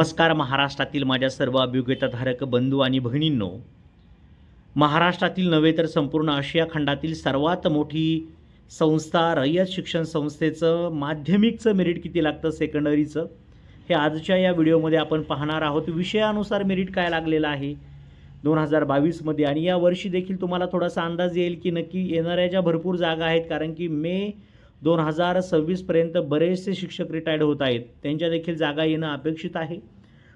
नमस्कार महाराष्ट्रातील माझ्या सर्व अभियोग्यताधारक बंधू आणि भगिनींनो, महाराष्ट्रातील नव्हे तर संपूर्ण आशिया खंडातील सर्वात मोठी संस्था रयत शिक्षण संस्थेचं माध्यमिकचं मेरिट किती लागतं सेकंडरीचं हे आजच्या या व्हिडिओमध्ये आपण पाहणार आहोत. विषयानुसार मेरिट काय लागलेलं आहे 2022मध्ये आणि या वर्षी देखील तुम्हाला थोडासा अंदाज येईल की नक्की येणाऱ्या ज्या भरपूर जागा आहेत, कारण की मे 2026पर्यंत बरेचसे शिक्षक रिटायर्ड होत आहेत, त्यांच्या देखील जागा येणं अपेक्षित आहे.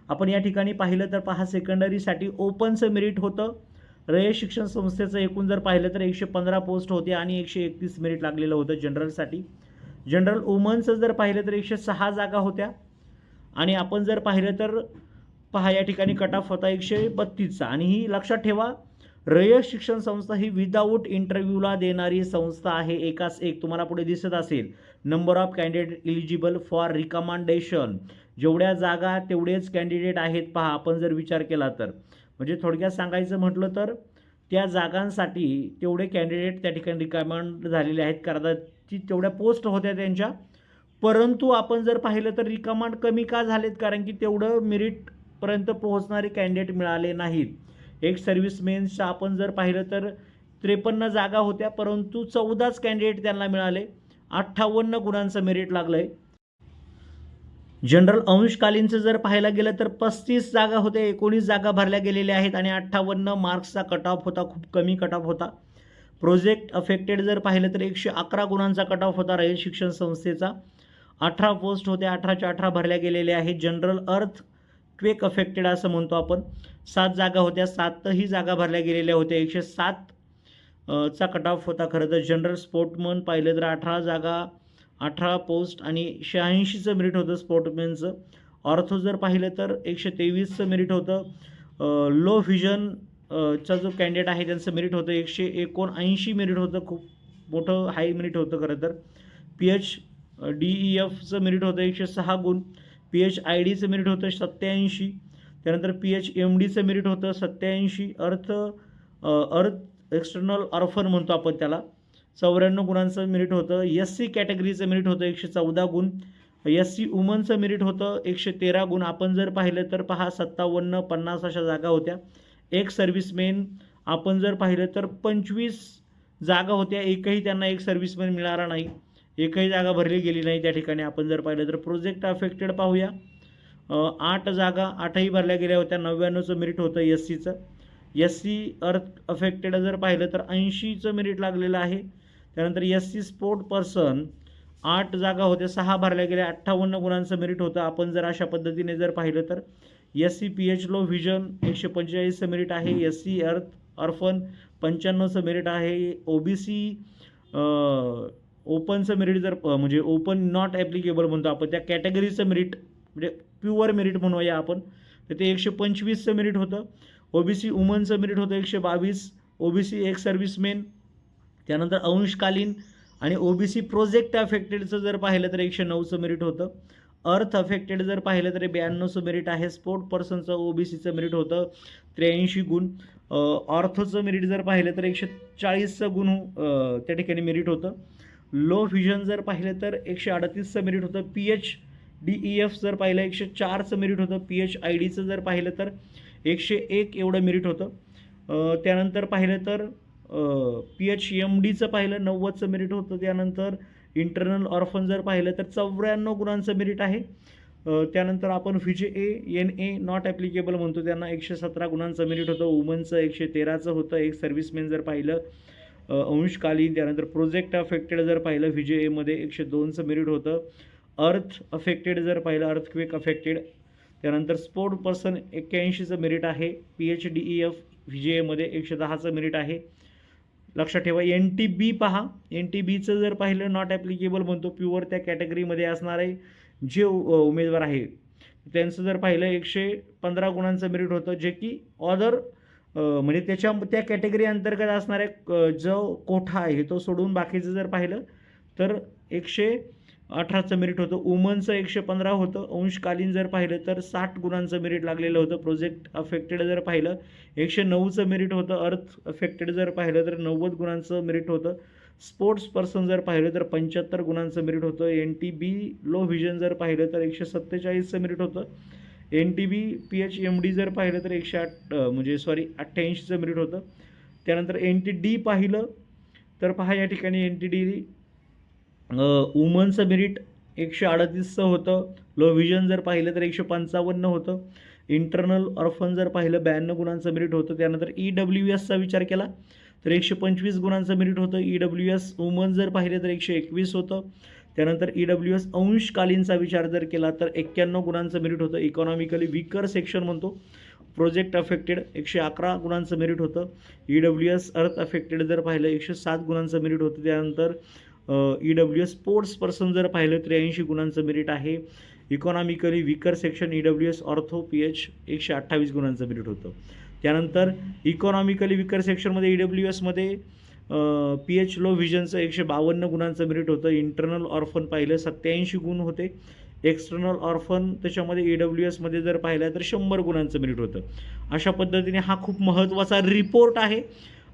आपण या ठिकाणी पाहिलं तर पहा, सेकंडरीसाठी ओपनचं मेरिट होतं. रयत शिक्षण संस्थेचं एकूण जर पाहिलं तर 115 पोस्ट होते आणि 131 मेरिट लागलेलं होतं जनरलसाठी. जनरल वुमनचं जर पाहिलं तर 106 जागा होत्या आणि आपण जर पाहिलं तर पहा या ठिकाणी कट ऑफ होता 132चा. आणि ही लक्षात ठेवा, रयत शिक्षण संस्था ही विदाऊट इंटरव्ह्यूला देणारी संस्था आहे. एकाच एक तुम्हाला पुढे दिसत असेल number of candidate eligible for recommendation, जेवढ्या जागा तेवढेच कॅन्डिडेट आहेत. पहा आपण जर विचार केला तर म्हणजे थोडक्यात सांगायचं म्हटलं तर त्या जागांसाठी तेवढे कॅन्डिडेट त्या ठिकाणी रिकमेंड झालेले आहेत, कदाचित तेवढ्या पोस्ट होत्या त्यांच्या. परंतु आपण जर पाहिलं तर रिकमेंड कमी का झालेत, कारण की तेवढं मेरिटपर्यंत पोहोचणारे कॅन्डिडेट मिळाले नाहीत. एक सर्व्हिसमेन्सच्या आपण जर पाहिलं तर 53 जागा होत्या, परंतु 14च कॅन्डिडेट त्यांना मिळाले. 58 गुणांचं मेरिट लागलं आहे. जनरल अंशकालीनचं जर पाहायला गेलं तर 35 जागा होत्या, 19 जागा भरल्या गेलेल्या आहेत आणि 58 मार्क्सचा कट ऑफ होता, खूप कमी कट ऑफ होता. प्रोजेक्ट अफेक्टेड जर पाहिलं तर 111 गुणांचा कट ऑफ होता रयत शिक्षण संस्थेचा. 18 पोस्ट होत्या, 18च्या 18 भरल्या गेलेल्या आहेत. जनरल अर्थ क्वेक अफेक्टेड असं म्हणतो आपण, 7 जागा होत्या, 7ही जागा भरल्या गेलेल्या होत्या. 107 चा कट ऑफ होता खरं तर. जनरल स्पोर्टमन पाहिलं तर 18 जागा, 18 पोस्ट आणि 86चं मेरिट होतं स्पोर्टमॅनचं. ऑर्थो जर पाहिलं तर 123चं मेरिट होतं. लो व्हिजन चा जो कॅन्डिडेट आहे त्यांचं मेरिट होतं 179 मेरिट होतं, खूप मोठं हाय मेरिट होतं खरं तर. PhDEFचं मेरिट होतं 106 गुण. PhIDचं मेरिट होतं 87. त्यानंतर PhMDचं मेरिट होतं 87. अर्थ एक्सटर्नल ऑर्फन म्हणतो आपण त्याला, 94 गुणांचं मेरिट होतं. SC कॅटेगरीचं मेरिट होतं 114 गुण. SC वुमनचं मेरिट होतं 113 गुण. आपण जर पाहिलं तर पहा 57, 50 अशा जागा होत्या. एक सर्व्हिसमेन आपण जर पाहिलं तर 25 जागा होत्या, एकही त्यांना एक सर्व्हिसमेन मिळाला नाही, एकही जागा भरली गेली नाही त्या ठिकाणी. आपण जर पाहिलं तर प्रोजेक्ट अफेक्टेड पाहूया, 8 जागा, 8ही भरल्या गेल्या होत्या. 99चं मेरिट होतं SCचं. SC अर्थ अफेक्टेड जर पाहिलं तर 80चं मेरिट लागलेलं आहे. त्यानंतर SC स्पोर्ट पर्सन 8 जागा होत्या, 6 भरल्या गेल्या, 58 गुणांचं मेरिट होतं. आपण जर अशा पद्धतीने जर पाहिलं तर SC PH लो व्हिजन 145चं मेरिट आहे. SC अर्थ ऑर्फन 95चं मेरिट आहे. OBC ओपनचं मेरिट जर म्हणजे ओपन नॉट ॲप्लिकेबल म्हणतो आपण त्या कॅटेगरीचं मेरिट, म्हणजे प्युअर मेरिट म्हणूया आपण, तर ते 125चं मेरिट होतं. OBC वुमनचं मेरिट होतं 122. OBC एक सर्व्हिसमेन, त्यानंतर अंशकालीन आणि OBC प्रोजेक्ट अफेक्टेडचं जर पाहिलं तर 109चं मेरिट होतं. अर्थ अफेक्टेड जर पाहिलं तर 92चं मेरिट आहे. स्पोर्ट पर्सनचं OBCचं मेरिट होतं 83 गुण. ऑर्थोचं मेरिट जर पाहिलं तर 140चं गुण त्या ठिकाणी मेरिट होतं. लो व्हिजन जर पाहिलं तर 138चं मेरिट होतं. PhDEF जर पाहिलं 104चं मेरिट होतं. PhIDचं जर पाहिलं तर 101 एवढं मेरिट होतं. त्यानंतर पाहिलं तर PhMDचं पाहिलं 90चं मेरिट होतं. त्यानंतर इंटरनल ऑर्फन जर पाहिलं तर 94 गुणांचं मेरिट आहे. त्यानंतर आपण VJA NA नॉट ॲप्लिकेबल म्हणतो त्यांना 117 गुणांचं मेरिट होतं. वुमनचं 113चं होतं. एक सर्व्हिसमेन जर पाहिलं अंशकालीन. त्यानंतर प्रोजेक्ट अफेक्टेड जर पाहिलं VJAमध्ये 102चं मेरिट होतं. अर्थ अफेक्टेड जर पाहिलं अर्थक्वेक अफेक्टेड, त्यानंतर स्पोर्ट पर्सन 81चं मेरिट आहे. PhDEF VJAमध्ये 110चं मेरिट आहे. लक्षात ठेवा. NTB पहा, NTBचं जर पाहिलं नॉट ॲप्लिकेबल म्हणतो, प्युअर त्या कॅटेगरीमध्ये असणारे जे उमेदवार आहे त्यांचं जर पाहिलं 115 गुणांचं मेरिट होतं, जे की ऑदर म्हणजे त्या कॅटेगरी अंतर्गत असणाऱ्या जो कोठा आहे तो सोडून बाकीचं जर पाहिलं तर 118चं मेरिट होतं. वुमनचं 115 होतं. अंशकालीन जर पाहिलं तर 60 गुणांचं मेरिट लागलेलं होतं. प्रोजेक्ट अफेक्टेड जर पाहिलं 109चं मेरिट होतं. अर्थ अफेक्टेड जर पाहिलं तर 90 गुणांचं मेरिट होतं. स्पोर्ट्स पर्सन जर पाहिलं तर 75 गुणांचं मेरिट होतं. NTB लो व्हिजन जर पाहिलं तर 147चं मेरिट होतं. NTB PH जर पाहिलं तर 88चं मेरिट होतं. त्यानंतर NTD पाहिलं तर पहा या ठिकाणी NTD वुमनचं मेरिट 138चं होतं. लो व्हिजन जर पाहिलं तर 155 होतं. इंटरनल ऑर्फन जर पाहिलं 92 गुणांचं मेरिट होतं. त्यानंतर EWSचा विचार केला तर 125 गुणांचं मेरिट होतं. EWS वुमन जर पाहिले तर 121 होतं. त्यानंतर EWS अंशकालीनचा विचार जर केला तर 91 गुणांचं मेरिट होतं. इकॉनॉमिकली वीकर सेक्शन म्हणतो. प्रोजेक्ट अफेक्टेड 111 गुणांचं मेरिट होतं. EWS अर्थ अफेक्टेड जर पाहिलं 107 गुणांचं मेरिट होतं. त्यानंतर EWS स्पोर्ट्स पर्सन जर पाहिलं 83 गुणांचं मेरिट आहे. Economically weaker section EWS ortho PH 128 गुणांचं मेरिट होतं. त्यानंतर इकॉनॉमिकली वीकर सेक्शनमध्ये EWSमध्ये PH लो व्हिजनचं 152 गुणांचं मेरिट होतं. इंटरनल ऑर्फन पाहिलं 87 गुण होते. एक्सटर्नल ऑर्फन त्याच्यामध्ये EWSमध्ये जर पाहिलं तर 100 गुणांचं मेरिट होतं. अशा पद्धतीने हा खूप महत्त्वाचा रिपोर्ट आहे.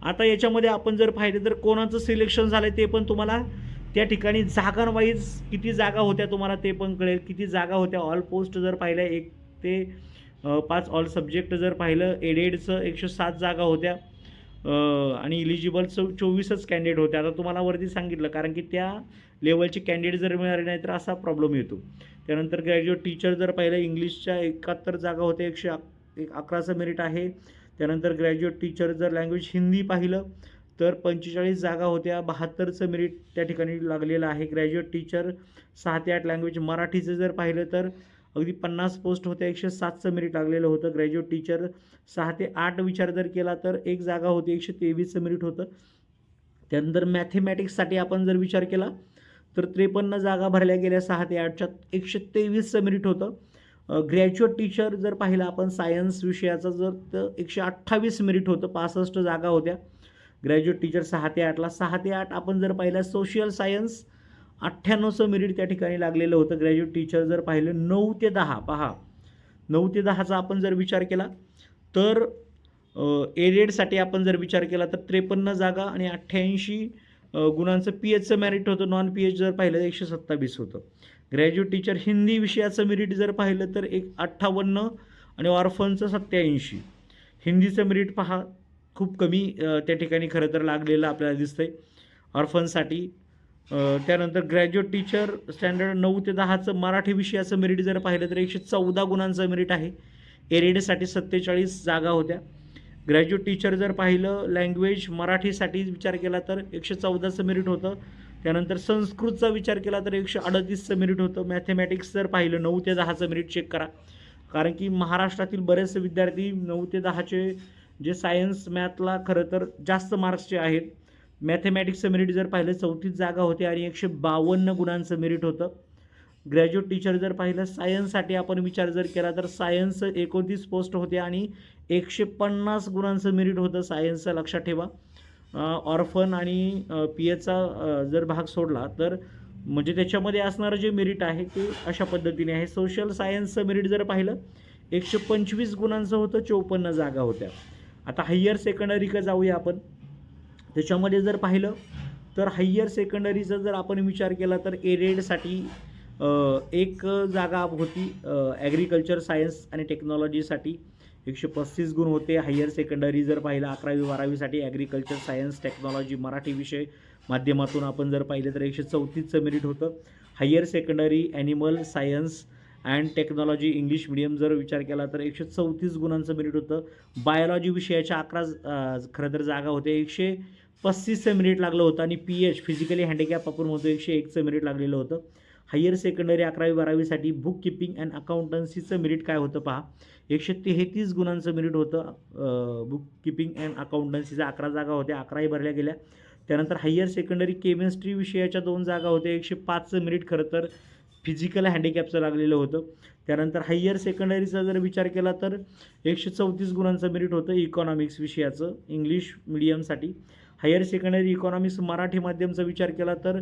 आता याच्यामध्ये आपण जर पाहिलं तर कोणाचं सिलेक्शन झालं ते पण तुम्हाला त्या ठिकाणी जागांवाईज किती जागा होत्या तुम्हाला ते पण कळेल. किती जागा होत्या ऑल पोस्ट जर पाहिल्या 1 ते 5 ऑल सब्जेक्ट जर पाहिलं एडेडचं 107 जागा होत्या आणि इलिजिबल 24च कॅन्डिडेट होते. आता तुम्हाला वरती सांगितलं कारण की त्या लेवलचे कॅन्डिडेट जर मिळाले नाही तर असा प्रॉब्लेम येतो. त्यानंतर ग्रॅज्युएट टीचर जर पाहिलं इंग्लिशच्या 71 जागा होत्या 111चं मेरिट आहे. त्यानंतर ग्रॅज्युएट टीचर जर लँग्वेज हिंदी पाहिलं तर 45 जागा होत्या 72चं मेरिट त्या ठिकाणी लागलेलं आहे. ग्रॅज्युएट टीचर 6 ते 8 लँग्वेज मराठीचं जर पाहिलं तर अगदी 50 पोस्ट होत्या 107चं मेरिट लागलेलं होतं. ग्रॅज्युएट टीचर 6 ते 8 विचार जर केला तर 1 जागा होती 123चं मेरिट होतं. त्यानंतर मॅथेमॅटिक्ससाठी आपण जर विचार केला तर 53 जागा भरल्या गेल्या 6 ते 8च्यात 123चं मेरिट होतं. ग्रॅज्युएट टीचर जर पाहिलं आपण सायन्स विषयाचं जर तर 128 मेरिट होतं. 65 जागा होत्या ग्रॅज्युएट टीचर 6 ते 8ला. 6 ते 8 आपण जर पाहिलं सोशल सायन्स 98चं मेरिट त्या ठिकाणी लागलेलं होतं. ग्रॅज्युएट टीचर जर पाहिलं 9 ते 10 पहा 9 ते 10चा आपण जर विचार केला तर एडेडसाठी आपण जर विचार केला तर 53 जागा आणि 88 गुणांचं PHचं मेरिट होतं. नॉन PH जर पाहिलं 127 होतं. ग्रॅज्युएट टीचर हिंदी विषयाचं मेरिट जर पाहिलं तर 58 आणि ऑर्फनचं 87. हिंदीचं मेरिट पहा खूप कमी त्या ठिकाणी खरं तर लागलेलं आपल्याला दिसतंय ऑर्फनसाठी. त्यानंतर ग्रॅज्युएट टीचर स्टँडर्ड 9 ते 10चं मराठी विषयाचं मेरिट जर पाहिलं तर 114 गुणांचं मेरिट आहे. एरेडसाठी 47 जागा होत्या. ग्रॅज्युएट टीचर जर पाहिलं लँग्वेज मराठीसाठी विचार केला तर 114चं मेरिट होतं. त्यानंतर संस्कृतचा विचार केला तर 138चं मेरिट होतं. मॅथेमॅटिक्स जर पाहिलं 9 ते 10चं मेरिट चेक करा कारण की महाराष्ट्रातील बरेचसे विद्यार्थी 9 ते 10चे जे सायन्स मॅथला खरं तर जास्त मार्क्सचे आहेत. मॅथेमॅटिक्सचं मेरिट जर पाहिलं 34 जागा होते आणि 152 गुणांचं मेरिट होतं. ग्रॅज्युएट टीचर जर पाहिलं सायन्ससाठी आपण विचार जर केला तर सायन्स 29 पोस्ट होते आणि 150 गुणांचं मेरिट होतं सायन्सचं लक्षात ठेवा. ऑर्फन आणि PHचा जर भाग सोडला तर म्हणजे त्याच्यामध्ये असणारं जे मेरिट आहे ते अशा पद्धतीने आहे. सोशल सायन्सचं मेरिट जर पाहिलं 125 गुणांचं होतं 54 जागा होत्या. आता हायर सेकंडरीकडे जाऊया आपण. त्याच्यामध्ये जर पाहिलं तर हायर सेकंडरीचा जर आपण विचार केला तर एडेडसाठी 1 जागा होती. ॲग्रिकल्चर सायन्स आणि टेक्नॉलॉजीसाठी 135 गुण होते. हायर सेकंडरी जर पाहिलं 11वी 12वीसाठी ॲग्रिकल्चर सायन्स टेक्नॉलॉजी मराठी विषय माध्यमातून आपण जर पाहिलं तर 134चं मेरिट होतं. Higher secondary animal science and technology English medium जर विचार केला तर 134 गुणांचं मेरिट होतं. बायोलॉजी विषयाच्या 11 खरं तर जागा होत्या. 135चं मेरिट लागलं होतं आणि PH फिजिकली हँडिकॅप आपण म्हणतो 101चं मेरिट लागलेलं होतं. हायर सेकंडरी 11वी 12वीसाठी बुक किपिंग अँड अकाउंटन्सीचं मेरिट काय होतं पहा 133 गुणांचं मेरिट होतं. बुक किपिंग अँड अकाउंटन्सीच्या 11 जागा होत्या. 11ही भरल्या गेल्या. त्यानंतर हायर सेकंडरी केमिस्ट्री विषयाच्या 2 जागा होत्या. 105चं मेरिट खरं तर फिजिकल हँडिकॅपचं लागलेलं होतं. त्यानंतर हायर सेकंडरीचा जर विचार केला तर 134 गुणांचं मेरिट होतं इकॉनॉमिक्स विषयाचं इंग्लिश मिडियमसाठी. हायर सेकंडरी इकॉनॉमिक्स मराठी माध्यमचा विचार केला तर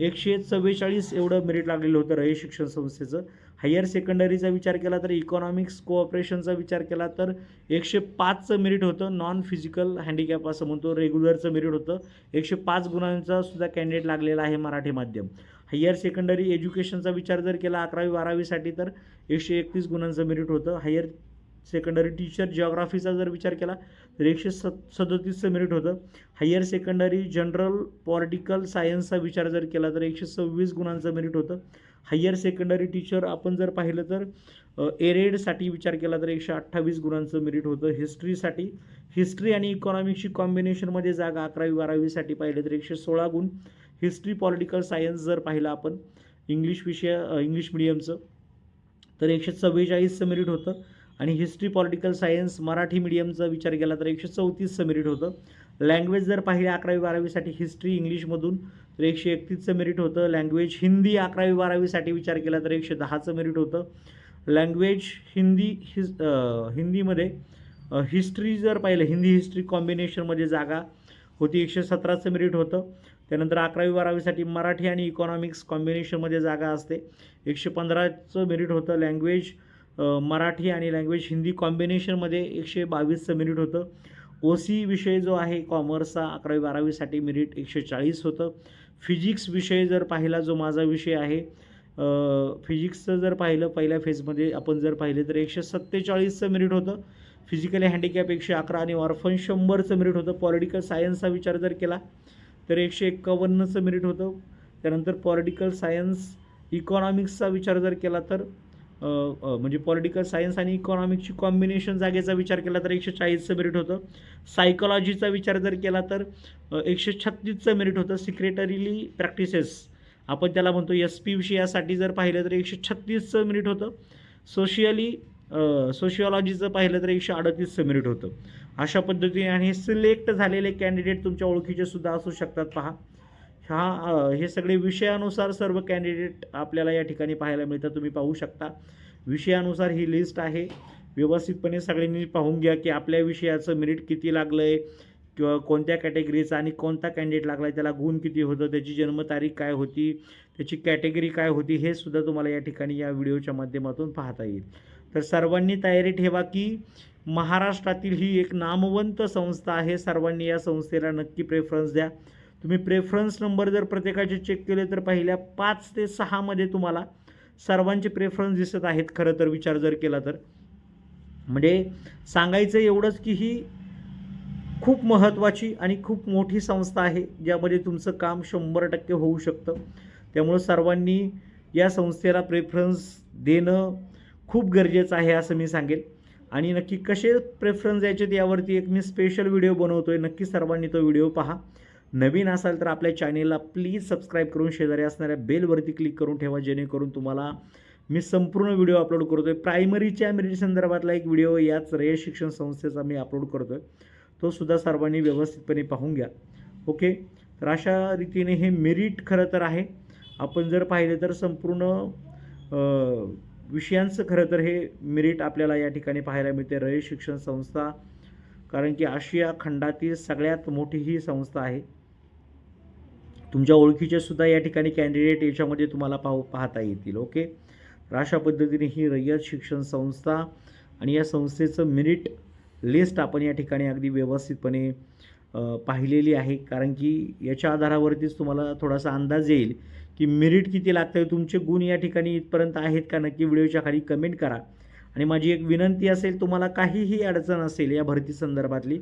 144 एवढं मेरिट लागलेलं होतं रयत शिक्षण संस्थेचं. हायर सेकंडरीचा विचार केला तर इकॉनॉमिक्स कोऑपरेशनचा विचार केला तर 105चं मेरिट होतं. नॉन फिजिकल हँडिकॅप असं म्हणतो रेग्युलरचं मेरिट होतं. 105 गुणांचा सुद्धा कॅन्डिडेट लागलेला आहे मराठी माध्यम. हायर सेकंडरी एज्युकेशनचा विचार जर केला 11वी-12वीसाठी तर 131 गुणांचं मेरिट होतं. हायर सेकंडरी टीचर जिओग्राफीचा जर विचार केला तर 137चं मेरिट होतं. हायर सेकंडरी जनरल पॉलिटिकल सायन्सचा विचार जर केला तर 126 गुणांचं मेरिट होतं. हायर सेकंडरी टीचर आपण जर पाहिलं तर एरेडसाठी विचार केला तर 128 गुणांचं मेरिट होतं. हिस्ट्री आणि इकॉनॉमिक्सची कॉम्बिनेशनमध्ये जागा 11वी-12वीसाठी पाहिलं तर 116 गुण. हिस्ट्री पॉलिटिकल सायन्स जर पाहिलं आपण इंग्लिश मिडियमचं तर 144चं मेरिट होतं. आणि हिस्ट्री पॉलिटिकल सायन्स मराठी मीडियमचा विचार केला तर 134चं मेरिट होतं. लँग्वेज जर पाहिले 11वी-12वीसाठी हिस्ट्री इंग्लिशमधून तर 131चं मेरिट होतं. लँग्वेज हिंदी 11वी-12वीसाठी विचार केला तर 110चं मेरिट होतं. लँग्वेज हिंदीमध्ये हिस्ट्री जर पाहिलं हिंदी हिस्ट्री कॉम्बिनेशनमध्ये जागा होती 117चं मेरिट होतं. त्यानंतर 11वी-12वीसाठी मराठी आणि इकॉनॉमिक्स कॉम्बिनेशनमध्ये जागा असते 115चं मेरिट होतं. लँग्वेज मराठी आणि लँग्वेज हिंदी कॉम्बिनेशनमध्ये 122चं मेरिट होतं. OC विषय जो आहे कॉमर्सचा 11वी-12वीसाठी मेरिट 140 होतं. फिजिक्स विषय जर पाहिला जो माझा विषय आहे फिजिक्सचं जर पाहिलं पहिल्या फेजमध्ये आपण जर पाहिले तर 147चं मेरिट होतं. फिजिकली हँडिकॅप 111 आणि ऑर्फन 100चं मेरिट होतं. पॉलिटिकल सायन्सचा विचार जर केला तर 151चं मेरिट होतं. त्यानंतर पॉलिटिकल सायन्स इकॉनॉमिक्सचा विचार जर केला तर म्हणजे पॉलिटिकल सायन्स आणि इकॉनॉमिक्सची कॉम्बिनेशन जागेचा विचार केला तर 140चं मेरिट होतं. सायकॉलॉजीचा विचार जर केला तर 136चं मेरिट होतं. सिक्रेटरीली प्रॅक्टिसेस आपण त्याला म्हणतो SP विषयासाठी जर पाहिलं तर 136चं मेरिट होतं. सोशिओलॉजीचं पाहिलं तर 138चं मेरिट होतं. अशा पद्धतीने आणि सिलेक्ट झालेले कॅन्डिडेट तुमच्या ओळखीचे सुद्धा असू शकतात. पहा हे सगळे विषयानुसार सर्व कॅन्डिडेट आपल्याला या ठिकाणी पाहायला मिळतात. तुम्ही पाहू शकता विषयानुसार ही लिस्ट आहे. व्यवस्थितपणे सगळ्यांनी पाहून घ्या की आपल्या विषयाचं मेरिट किती लागलं आहे किंवा कोणत्या कॅटेगरीचा आणि कोणता कॅन्डिडेट लागला आहे, त्याला गुण किती होतं, त्याची जन्मतारीख काय होती, त्याची कॅटेगरी काय होती, हे सुद्धा तुम्हाला या ठिकाणी या व्हिडिओच्या माध्यमातून पाहता येईल. तर सर्वांनी तयारी ठेवा की महाराष्ट्रातील ही एक नामवंत संस्था आहे. सर्वांनी या संस्थेला नक्की प्रेफरन्स द्या. तुम्ही प्रेफरन्स नंबर जर प्रत्येकाचे चेक केले तर पहिल्या 5 ते 6मध्ये तुम्हाला सर्वांचे प्रेफरन्स दिसत आहेत. खरं तर विचार जर केला तर म्हणजे सांगायचं एवढंच की ही खूप महत्त्वाची आणि खूप मोठी संस्था आहे ज्यामध्ये तुमचं काम 100% होऊ शकतं. त्यामुळं सर्वांनी या संस्थेला प्रेफरन्स देणं खूप गरजेचं आहे असं मी सांगेल. आणि नक्की कसे प्रेफरन्स द्यायचे यावरती एक मी स्पेशल व्हिडिओ बनवतो आहे. नक्की सर्वांनी तो व्हिडिओ पहा. नवीन असाल तर आपल्या चॅनेलला प्लीज सबस्क्राईब करून शेजारी असणाऱ्या बेलवरती क्लिक करून ठेवा जेणेकरून तुम्हाला मी संपूर्ण व्हिडिओ अपलोड करतो आहे. प्रायमरीच्या मेरिट संदर्भातला एक व्हिडिओ याच रयत शिक्षण संस्थेचा मी अपलोड करतो आहे. तो सुद्धा सर्वांनी व्यवस्थितपणे पाहून घ्या. ओके. तर अशा रीतीने हे मेरिट खरं तर आहे. आपण जर पाहिलं तर संपूर्ण विषयांचं खरं तर हे मेरिट आपल्याला या ठिकाणी पाहायला मिळते. रयत शिक्षण संस्था कारण की आशिया खंडातील सगळ्यात मोठी ही संस्था आहे. तुमच्या ओळखीचे सुद्धा या ठिकाणी कॅन्डिडेट याच्यामध्ये तुम्हाला पाहता येतील. ओके. तर अशा पद्धतीने ही रयत शिक्षण संस्था आणि या संस्थेचं मेरिट लिस्ट आपण या ठिकाणी अगदी व्यवस्थितपणे पाहिलेली आहे. कारण की याच्या आधारावरतीच तुम्हाला थोडासा अंदाज येईल की मेरिट किती लागतं आहे. तुमचे गुण या ठिकाणी इथपर्यंत आहेत का नक्की व्हिडिओच्या खाली कमेंट करा. आणि माझी एक विनंती असेल तुम्हाला काहीही अडचण असेल या भरती संदर्भातली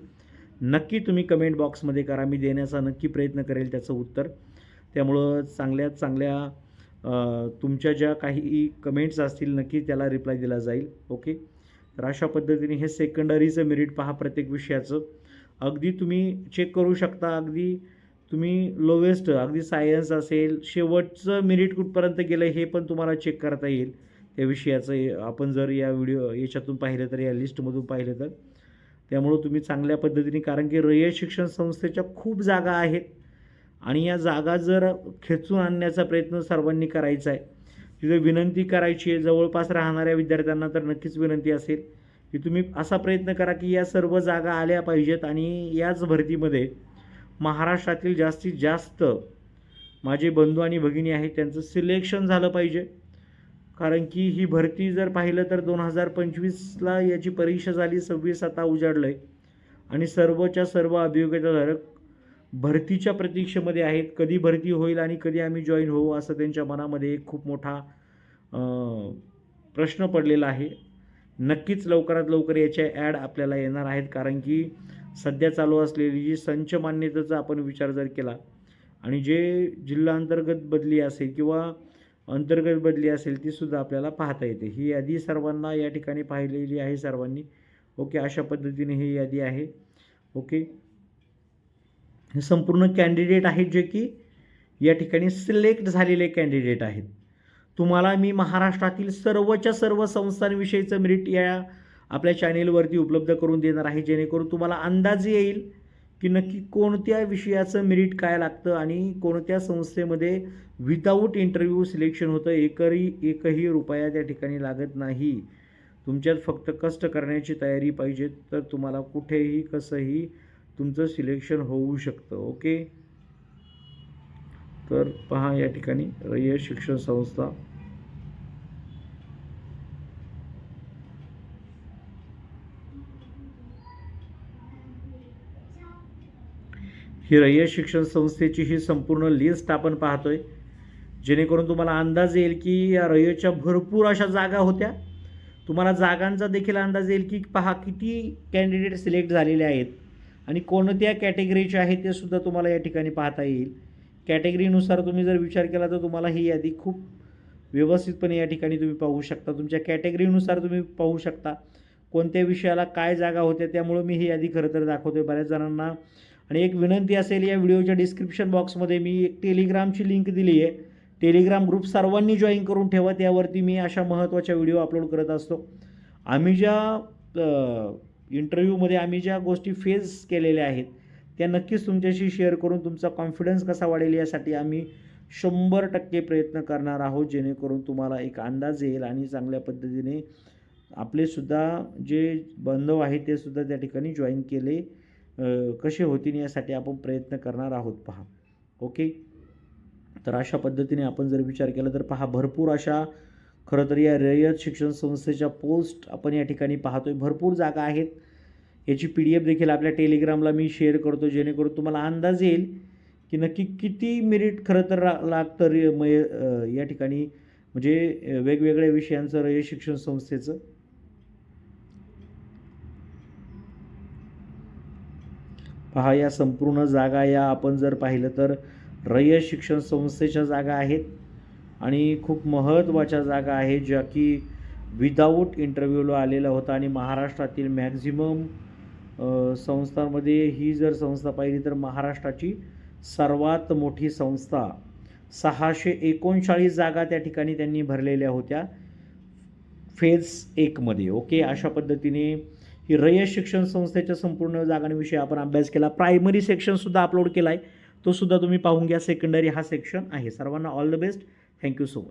नक्की तुम्ही कमेंट बॉक्समध्ये करा. मी देण्याचा नक्की प्रयत्न करेल त्याचं उत्तर. त्यामुळं चांगल्यात चांगल्या तुमच्या ज्या काही कमेंट्स असतील नक्की त्याला रिप्लाय दिला जाईल. ओके. तर अशा पद्धतीने हे सेकंडरीचं मेरिट पहा प्रत्येक विषयाचं अगदी तुम्ही चेक करू शकता. अगदी तुम्ही लोवेस्ट अगदी सायन्स असेल शेवटचं मेरिट कुठपर्यंत गेलं हे पण तुम्हाला चेक करता येईल त्या विषयाचं. आपण जर या याच्यातून पाहिलं तर या लिस्टमधून पाहिलं तर त्यामुळं तुम्ही चांगल्या पद्धतीने कारण की रयत शिक्षण संस्थेच्या खूप जागा आहेत आणि या जागा जर खेचून आणण्याचा प्रयत्न सर्वांनी करायचा आहे. तिथे विनंती करायची आहे जवळपास राहणाऱ्या विद्यार्थ्यांना तर नक्कीच विनंती असेल की तुम्ही असा प्रयत्न करा की या सर्व जागा आल्या पाहिजेत आणि याच भरतीमध्ये महाराष्ट्रातील जास्तीत जास्त माझे बंधू आणि भगिनी आहेत त्यांचं सिलेक्शन झालं पाहिजे. कारण की ही भरती जर पाहिलं तर 2025ला याची परीक्षा झाली, 26 आता उजाडलं आहे आणि सर्वच्या सर्व अभियोग्यताधारक भरतीच्या प्रतीक्षेमध्ये आहेत. कधी भरती होईल आणि कधी आम्ही जॉईन होऊ असं त्यांच्या मनामध्ये एक खूप मोठा प्रश्न पडलेला आहे. नक्कीच लवकरात लवकर याच्या ॲड आपल्याला येणार आहेत, कारण की सध्या चालू असलेली जी संच मान्यतेचा आपण विचार जर केला आणि जे जिल्हा अंतर्गत बदली असेल किंवा अंतर्गत बदली असेल तीसुद्धा आपल्याला पाहता येते. ही यादी सर्वांना या ठिकाणी पाहिलेली आहे सर्वांनी. ओके, अशा पद्धतीने ही यादी आहे. ओके, हे संपूर्ण कॅन्डिडेट आहेत जे की या ठिकाणी सिलेक्ट झालेले कॅन्डिडेट आहेत. तुम्हाला मी महाराष्ट्रातील सर्वच्या सर्व संस्थांविषयीचं मेरिट या आपल्या चॅनेलवरती उपलब्ध करून देणार आहे, जेणेकरून तुम्हाला अंदाज येईल की नक्की कोणत्या विषयाचं मेरिट काय लागतं आणि कोणत्या संस्थेमध्ये विदाऊट इंटरव्ह्यू सिलेक्शन होतं. एकही रुपया त्या ठिकाणी लागत नाही. तुमच्यात फक्त कष्ट करण्याची तयारी पाहिजे, तर तुम्हाला कुठेही कसंही तुमचं सिलेक्शन होऊ शकतं. ओके, तर पहा या ठिकाणी रयत शिक्षण संस्था ही रयत शिक्षण संस्थेची ही संपूर्ण लिस्ट आपण पाहतोय, जेणेकरून तुम्हाला अंदाज येईल की या रयतच्या भरपूर अशा जागा होत्या. तुम्हाला जागांचा देखील अंदाज येईल की पहा किती कॅन्डिडेट सिलेक्ट झालेले आहेत आणि कोणत्या कॅटेगरीचे आहेत ते सुद्धा तुम्हाला या ठिकाणी पाहता येईल. कॅटेगरीनुसार तुम्ही जर विचार केला तर तुम्हाला ही यादी खूप व्यवस्थितपणे या ठिकाणी तुम्ही पाहू शकता. तुमच्या कॅटेगरीनुसार तुम्ही पाहू शकता कोणत्या विषयाला काय जागा होत्या. त्यामुळे मी ही यादी खरं तर दाखवतोय बऱ्याच जणांना. आणि एक विनंती असेल, या व्हिडिओच्या डिस्क्रिप्शन बॉक्समध्ये मी एक टेलिग्रामची लिंक दिली आहे. टेलिग्राम ग्रुप सर्वांनी जॉईन करून ठेवा. त्यावरती मी अशा महत्त्वाच्या व्हिडिओ अपलोड करत असतो. आम्ही ज्या इंटरव्ह्यूमध्ये आम्ही ज्या गोष्टी फेस केलेल्या आहेत त्या नक्कीच तुमच्याशी शेअर करून तुमचा कॉन्फिडन्स कसा वाढेल यासाठी आम्ही 100% प्रयत्न करणार आहोत, जेणेकरून तुम्हाला एक अंदाज येईल आणि चांगल्या पद्धतीने आपलेसुद्धा जे बांधव आहेत ते सुद्धा त्या ठिकाणी जॉईन केले कसे होतील यासाठी आपण प्रयत्न करणार आहोत. पहा, ओके, तर अशा पद्धतीने आपण जर विचार केला तर पहा भरपूर अशा खरं तर या रयत शिक्षण संस्थेच्या पोस्ट आपण या ठिकाणी पाहतोय. भरपूर जागा आहेत. याची PDF देखील आपल्या टेलिग्रामला मी शेअर करतो, जेणेकरून तुम्हाला अंदाज येईल की नक्की किती मेरिट खरं तर लागतं या ठिकाणी, म्हणजे वेगवेगळ्या विषयांचं रयत शिक्षण संस्थेचं. पहा, या संपूर्ण जागा या आपण जर पाहिलं तर रयत शिक्षण संस्थेच्या जागा आहेत आणि खूप महत्त्वाच्या जागा आहेत ज्या की विदाऊट इंटरव्ह्यूला आलेल्या होता. आणि महाराष्ट्रातील मॅक्झिमम संस्थांमध्ये ही जर संस्था पाहिली तर महाराष्ट्राची सर्वात मोठी संस्था, 639 जागा त्या ठिकाणी त्यांनी भरलेल्या होत्या फेज 1 मध्ये. ओके, अशा पद्धतीने ही रयत शिक्षण संस्थेच्या संपूर्ण जागांविषयी आपण अभ्यास केला. प्रायमरी सेक्शनसुद्धा अपलोड केला आहे, तो सुद्धा तुम्ही पाहून घ्या. सेकंडरी हा सेक्शन आहे. सर्वांना all the best. Thank you so much.